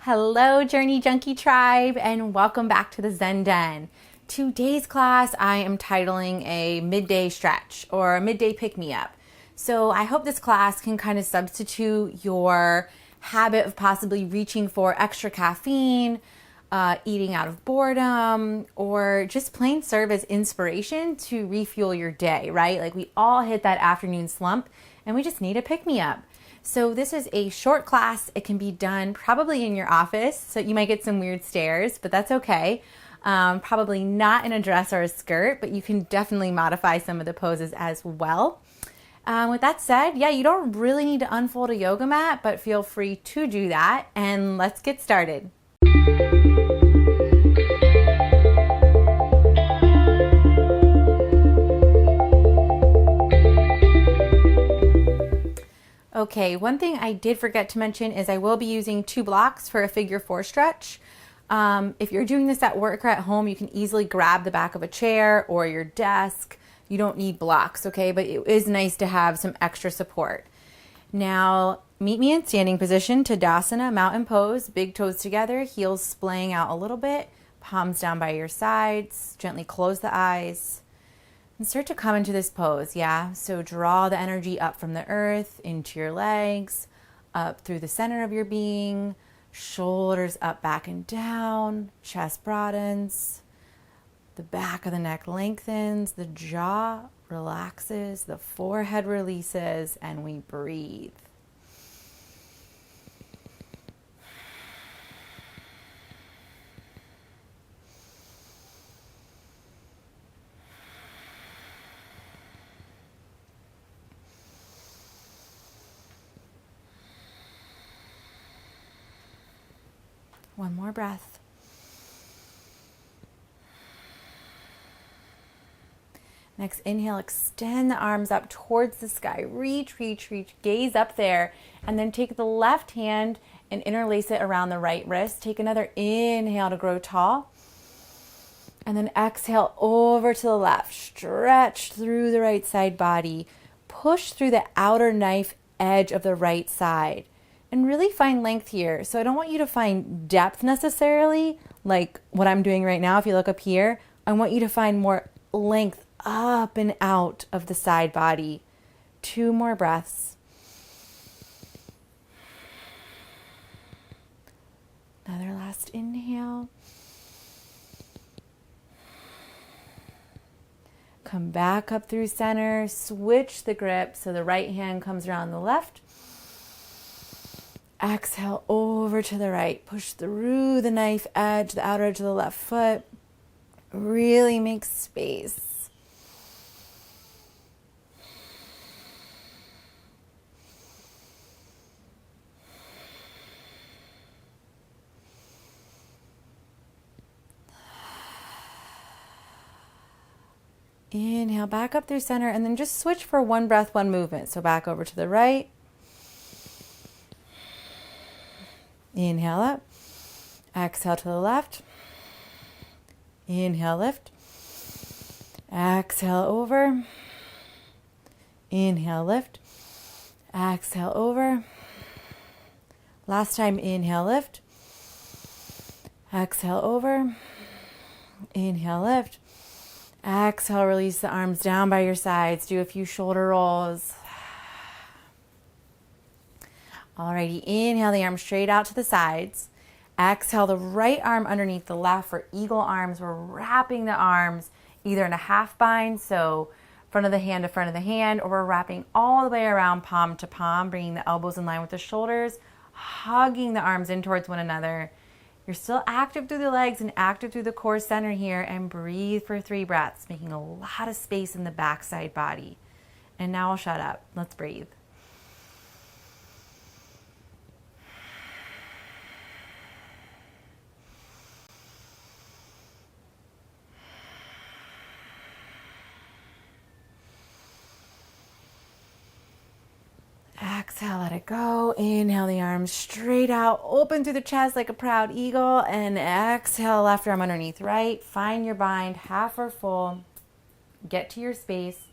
Hello, Journey Junkie tribe, and welcome back to the Zen Den. Today's class I am titling a midday stretch or a midday pick-me-up. So I hope this class can kind of substitute your habit of possibly reaching for extra caffeine, eating out of boredom, or just plain serve as inspiration to refuel your day, right? Like we all hit that afternoon slump and we just need a pick-me-up. So this is a short class. It can be done probably in your office. So you might get some weird stares, but that's okay. Probably not in a dress or a skirt, but you can definitely modify some of the poses as well. With that said, yeah, you don't really need to unfold a yoga mat, but feel free to do that. And let's get started. Okay, one thing I did forget to mention is I will be using 2 blocks for a figure 4 stretch. If you're doing this at work or at home, you can easily grab the back of a chair or your desk. You don't need blocks, okay? But it is nice to have some extra support. Now, meet me in standing position, Tadasana, mountain pose, big toes together, heels splaying out a little bit, palms down by your sides, gently close the eyes. And start to come into this pose, yeah? So draw the energy up from the earth, into your legs, up through the center of your being, shoulders up, back, and down, chest broadens, the back of the neck lengthens, the jaw relaxes, the forehead releases, and we breathe. One more breath. Next, inhale, extend the arms up towards the sky. Reach, reach, reach, gaze up there. And then take the left hand and interlace it around the right wrist. Take another inhale to grow tall. And then exhale over to the left. Stretch through the right side body. Push through the outer knife edge of the right side. And really find length here. So I don't want you to find depth necessarily, like what I'm doing right now. If you look up here, I want you to find more length up and out of the side body. 2 more breaths. Another last inhale. Come back up through center. Switch the grip so the right hand comes around the left. Exhale over to the right. Push through the knife edge, the outer edge of the left foot. Really make space. Inhale back up through center and then just switch for 1 breath, 1 movement. So back over to the right. Inhale up, exhale to the left, inhale lift, exhale over, inhale lift, exhale over, last time inhale lift, exhale over, inhale lift, exhale release the arms down by your sides, do a few shoulder rolls. Alrighty, inhale the arms straight out to the sides. Exhale the right arm underneath the left for eagle arms. We're wrapping the arms either in a half bind, so front of the hand to front of the hand, or we're wrapping all the way around palm to palm, bringing the elbows in line with the shoulders, hugging the arms in towards one another. You're still active through the legs and active through the core center here, and breathe for 3 breaths, making a lot of space in the backside body. And now I'll shut up. Let's breathe. Exhale, let it go. Inhale the arms straight out, open through the chest like a proud eagle, and exhale, left arm underneath right. Find your bind, half or full. Get to your space,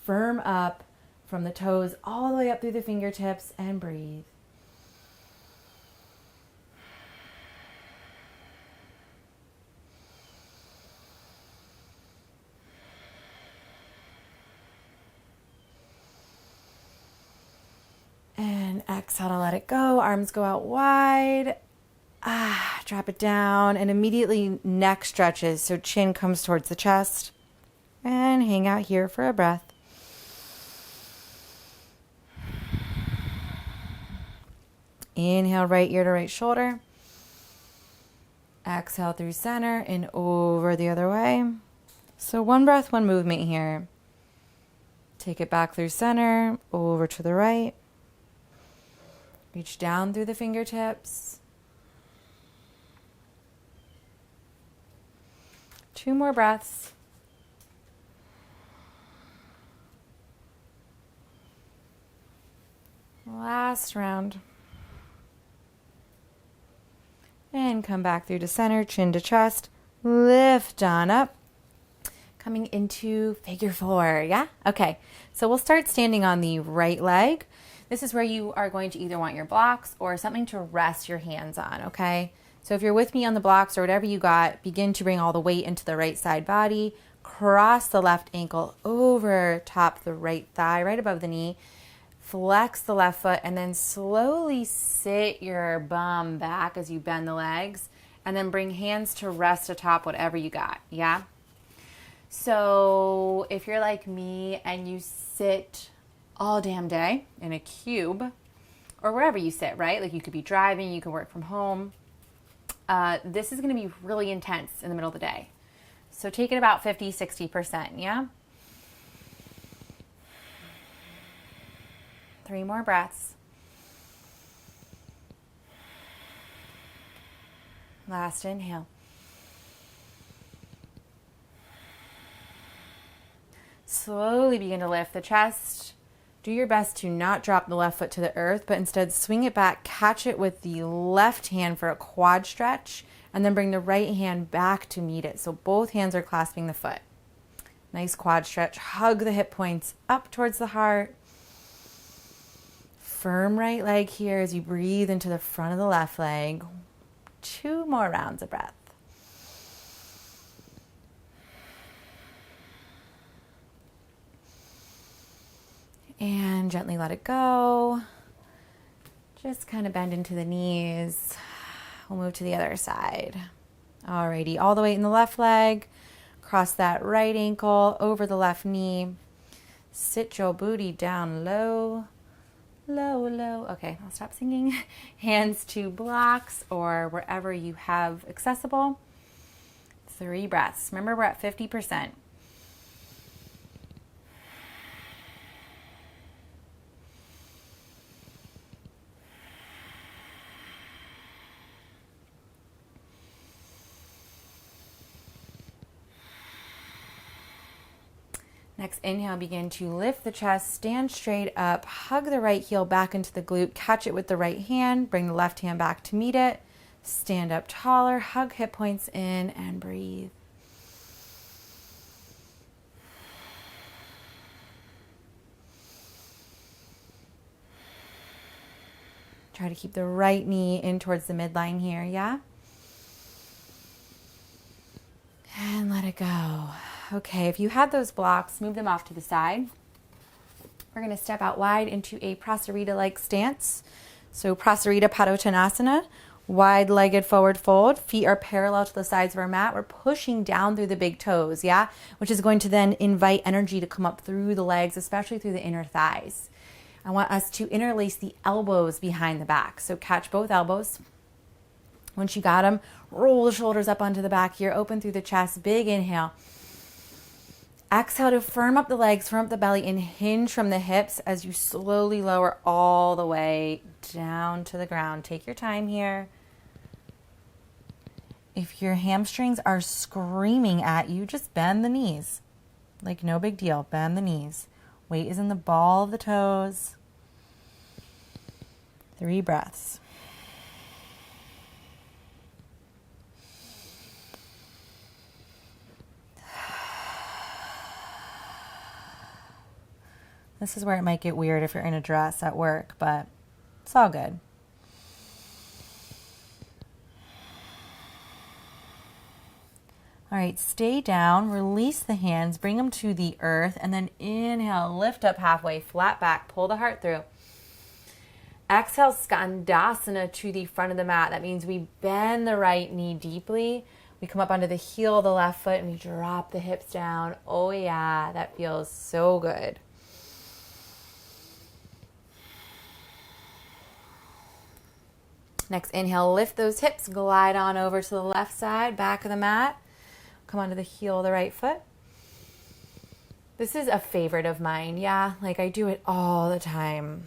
firm up from the toes all the way up through the fingertips, and breathe. Exhale to let it go. Arms go out wide. Drop it down, and immediately neck stretches. So chin comes towards the chest. And hang out here for a breath. Inhale, right ear to right shoulder. Exhale through center and over the other way. So one breath, one movement here. Take it back through center, over to the right. Reach down through the fingertips. 2 more breaths. Last round. And come back through to center, chin to chest. Lift on up. Coming into figure 4, yeah? Okay, so we'll start standing on the right leg. This is where you are going to either want your blocks or something to rest your hands on, okay? So if you're with me on the blocks or whatever you got, begin to bring all the weight into the right side body. Cross the left ankle over top the right thigh, right above the knee. Flex the left foot and then slowly sit your bum back as you bend the legs. And then bring hands to rest atop whatever you got, yeah? So if you're like me and you sit all damn day in a cube or wherever you sit, right? Like you could be driving, you could work from home. This is going to be really intense in the middle of the day. So take it about 50, 60%, yeah? 3 more breaths. Last inhale. Slowly begin to lift the chest. Do your best to not drop the left foot to the earth, but instead swing it back, catch it with the left hand for a quad stretch, and then bring the right hand back to meet it. So both hands are clasping the foot. Nice quad stretch. Hug the hip points up towards the heart. Firm right leg here as you breathe into the front of the left leg. 2 more rounds of breath. And gently let it go. Just kind of bend into the knees. We'll move to the other side. Alrighty, all the weight in the left leg. Cross that right ankle over the left knee. Sit your booty down low, low, low. Okay, I'll stop singing. Hands to blocks or wherever you have accessible. 3 breaths. Remember, we're at 50%. Next inhale, begin to lift the chest, stand straight up, hug the right heel back into the glute, catch it with the right hand, bring the left hand back to meet it, stand up taller, hug hip points in and breathe. Try to keep the right knee in towards the midline here, yeah? And let it go. Okay, if you had those blocks, move them off to the side. We're going to step out wide into a 𝗪𝗏-like stance. So 𝗪𝗏 𝗙𝗀𝗏, wide-legged forward fold. Feet are parallel to the sides of our mat. We're pushing down through the big toes, yeah? Which is going to then invite energy to come up through the legs, especially through the inner thighs. I want us to interlace the elbows behind the back. So catch both elbows. Once you got them, roll the shoulders up onto the back here, open through the chest, big inhale. Exhale to firm up the legs, firm up the belly, and hinge from the hips as you slowly lower all the way down to the ground. Take your time here. If your hamstrings are screaming at you, just bend the knees. Like no big deal, bend the knees. Weight is in the ball of the toes. 3 breaths. This is where it might get weird if you're in a dress at work, but it's all good. All right, stay down, release the hands, bring them to the earth, and then inhale, lift up halfway, flat back, pull the heart through. Exhale, Skandasana to the front of the mat. That means we bend the right knee deeply. We come up onto the heel of the left foot and we drop the hips down. Oh yeah, that feels so good. Next inhale, lift those hips, glide on over to the left side, back of the mat. Come onto the heel of the right foot. This is a favorite of mine, yeah? Like I do it all the time.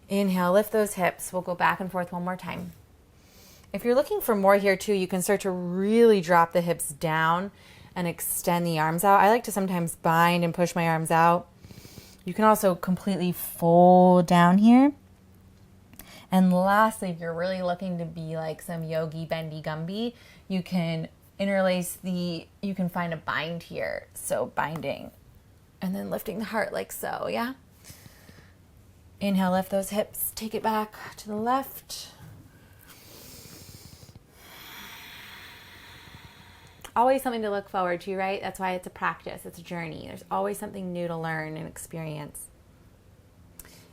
Inhale, lift those hips. We'll go back and forth one more time. If you're looking for more here too, you can start to really drop the hips down and extend the arms out. I like to sometimes bind and push my arms out. You can also completely fold down here. And lastly, if you're really looking to be like some yogi bendy gumby, you can interlace you can find a bind here. So binding and then lifting the heart like so, yeah? Inhale, lift those hips, take it back to the left. Always something to look forward to, right? That's why it's a practice, it's a journey. There's always something new to learn and experience.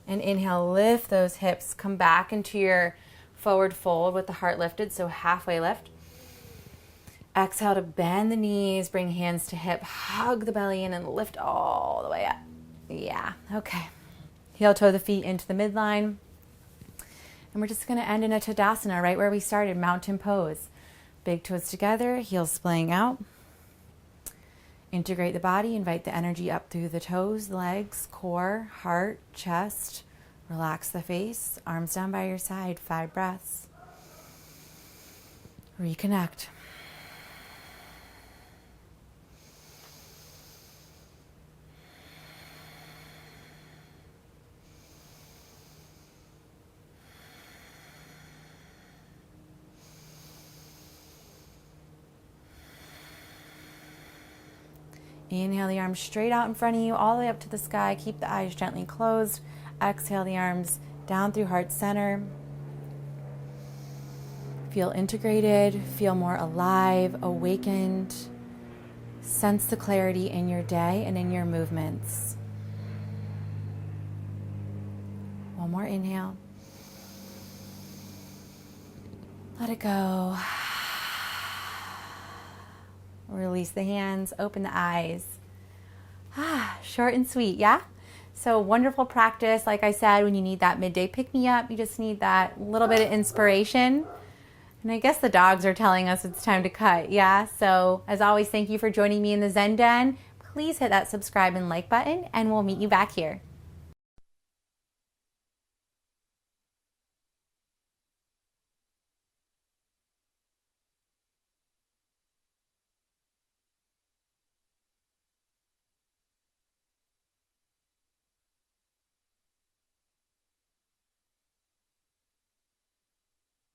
And inhale, lift those hips, come back into your forward fold with the heart lifted, so halfway lift. Exhale to bend the knees, bring hands to hip, hug the belly in and lift all the way up. Yeah, okay. Heel toe the feet into the midline. And we're just gonna end in a Tadasana, right where we started, mountain pose. Big toes together, heels splaying out. Integrate the body, invite the energy up through the toes, legs, core, heart, chest. Relax the face, arms down by your side, 5 breaths. Reconnect. Inhale the arms straight out in front of you, all the way up to the sky. Keep the eyes gently closed. Exhale the arms down through heart center. Feel integrated, feel more alive, awakened. Sense the clarity in your day and in your movements. One more inhale. Let it go. Release the hands, open the eyes. Short and sweet, yeah? So wonderful practice. Like I said, when you need that midday pick-me-up, you just need that little bit of inspiration. And I guess the dogs are telling us it's time to cut, yeah? So as always, thank you for joining me in the Zen Den. Please hit that subscribe and like button, and we'll meet you back here.